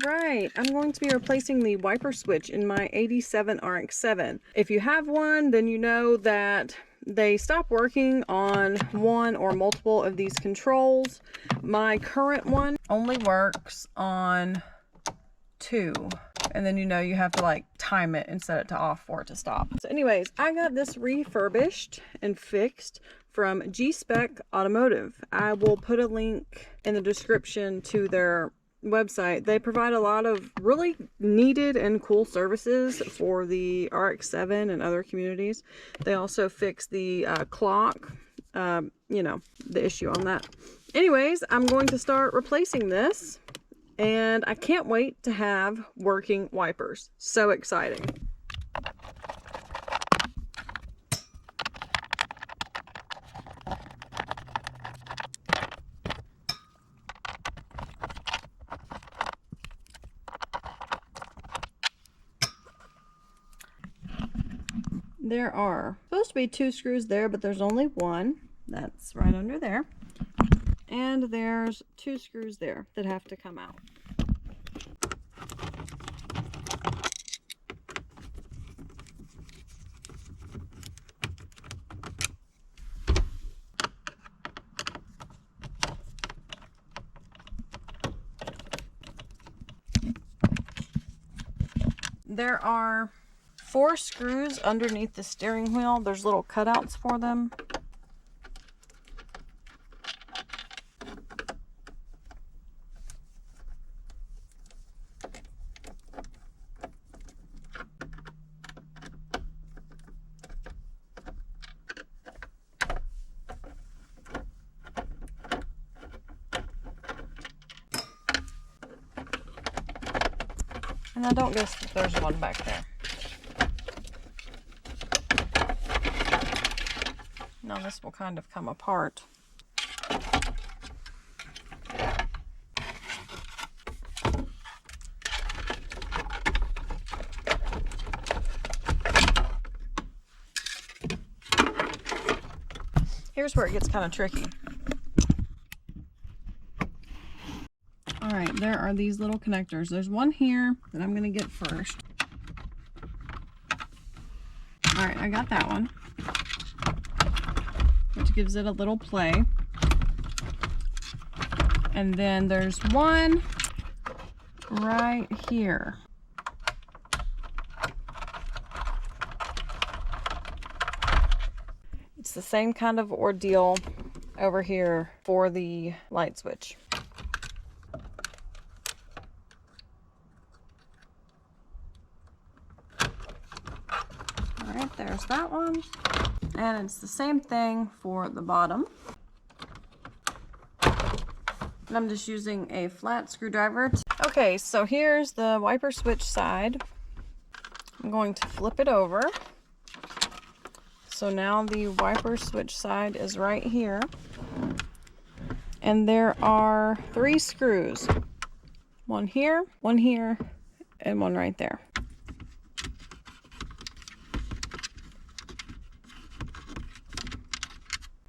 right, I'm going to be replacing the wiper switch in my 87 RX-7. If you have one, then you know that they stop working on one or multiple of these controls. My current one only works on 2. And then you know you have to like time it and set it to off for it to stop. So anyways, I got this refurbished and fixed from G-Spec Automotive. I will put a link in the description to their website. They provide a lot of really needed and cool services for the RX-7 and other communities. They also fix the clock, you know, the issue on that. Anyways, I'm going to start replacing this. And I can't wait to have working wipers. So exciting. There are supposed to be 2 screws there, but there's only 1. That's right under there. And there's 2 screws there that have to come out. There are 4 screws underneath the steering wheel. There's little cutouts for them. And I don't guess that there's one back there. Now this will kind of come apart. Here's where it gets kind of tricky. Alright, there are these little connectors. There's one here that I'm going to get first. Alright, I got that one, which gives it a little play. And then there's one right here. It's the same kind of ordeal over here for the light switch. Alright, there's that one. And it's the same thing for the bottom. And I'm just using a flat screwdriver. Okay, so here's the wiper switch side. I'm going to flip it over. So now the wiper switch side is right here. And there are 3 screws. One here, and one right there.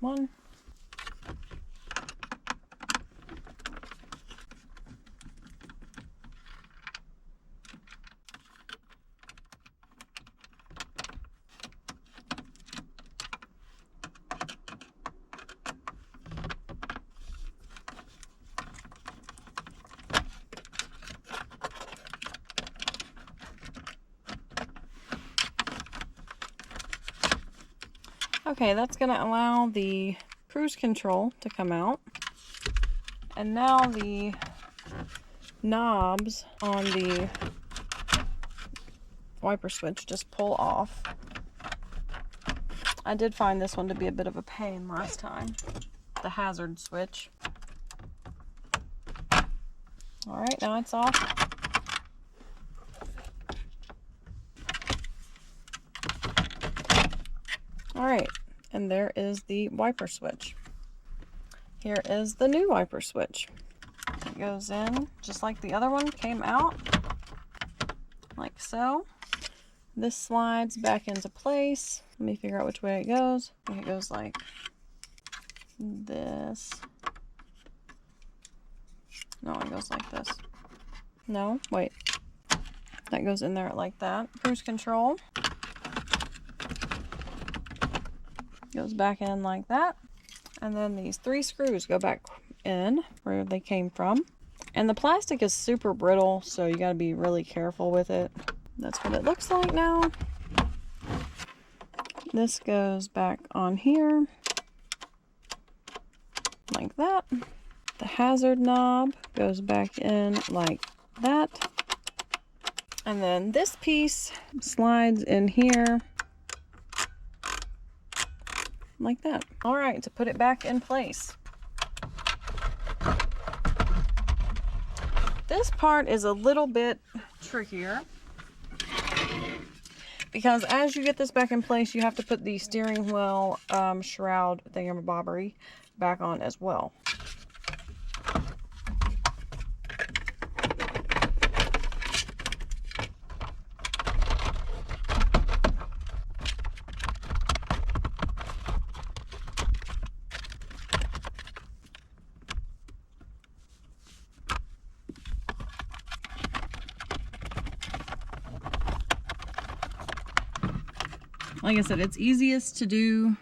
One. Okay, that's going to allow the cruise control to come out. And now the knobs on the wiper switch just pull off. I did find this one to be a bit of a pain last time, the hazard switch. Alright, now it's off. Alright, and there is the wiper switch. Here is the new wiper switch. It goes in just like the other one came out, like so. This slides back into place. Let me figure out which way it goes. I think it goes like this. No, it goes like this. No, wait. That goes in there like that. Cruise control goes back in like that. And then these 3 screws go back in where they came from. And the plastic is super brittle, so you gotta be really careful with it. That's what it looks like now. This goes back on here like that. The hazard knob goes back in like that. And then this piece slides in here like that. All right, to put it back in place. This part is a little bit trickier because as you get this back in place, you have to put the steering wheel shroud thingamabobbery back on as well. Like I said, it's easiest to do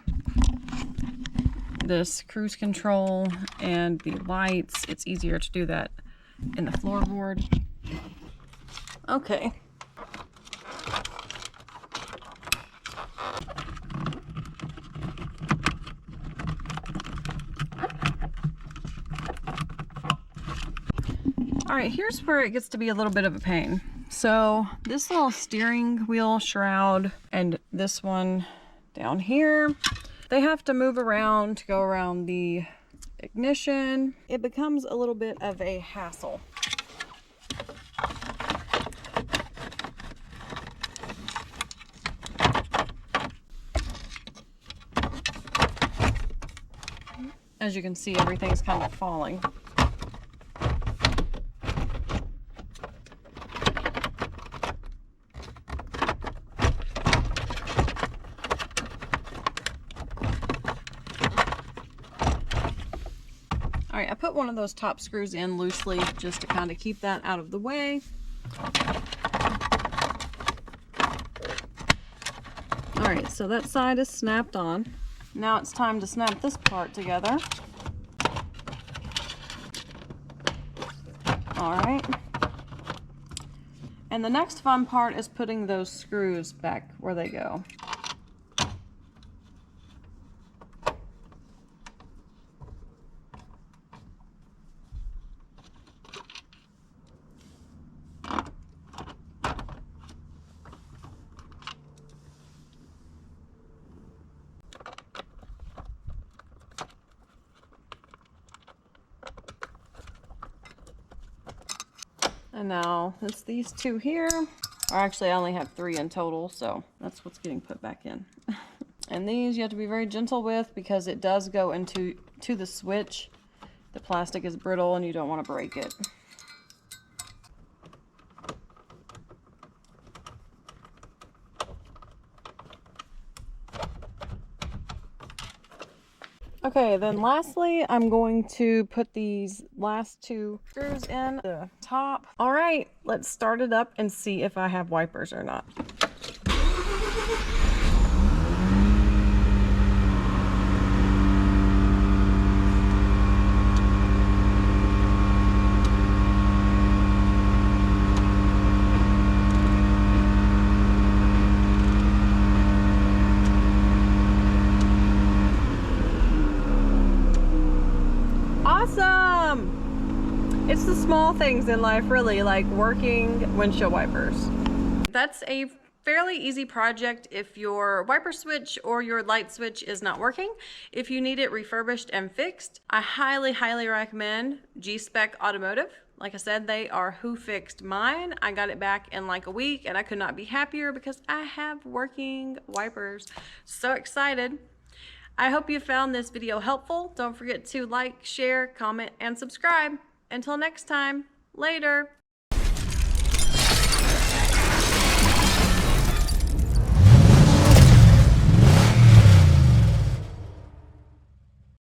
this cruise control and the lights. It's easier to do that in the floorboard. Okay. All right, here's where it gets to be a little bit of a pain. So this little steering wheel shroud and this one down here, they have to move around to go around the ignition. It becomes a little bit of a hassle. As you can see, everything's kind of falling. All right, I put one of those top screws in loosely just to kind of keep that out of the way. All right, so that side is snapped on. Now it's time to snap this part together. All right. And the next fun part is putting those screws back where they go. And now it's these 2 here. Or actually I only have 3 in total, so that's what's getting put back in. And these you have to be very gentle with because it does go into the switch. The plastic is brittle and you don't want to break it. Okay, then lastly, I'm going to put these last 2 screws in the top. All right, let's start it up and see if I have wipers or not. Awesome! It's the small things in life, really, like working windshield wipers. That's a fairly easy project if your wiper switch or your light switch is not working. If you need it refurbished and fixed, I highly recommend G-Spec Automotive. Like I said, they are who fixed mine. I got it back in like a week and I could not be happier because I have working wipers. So excited. I hope you found this video helpful. Don't forget to like, share, comment, and subscribe. Until next time, later.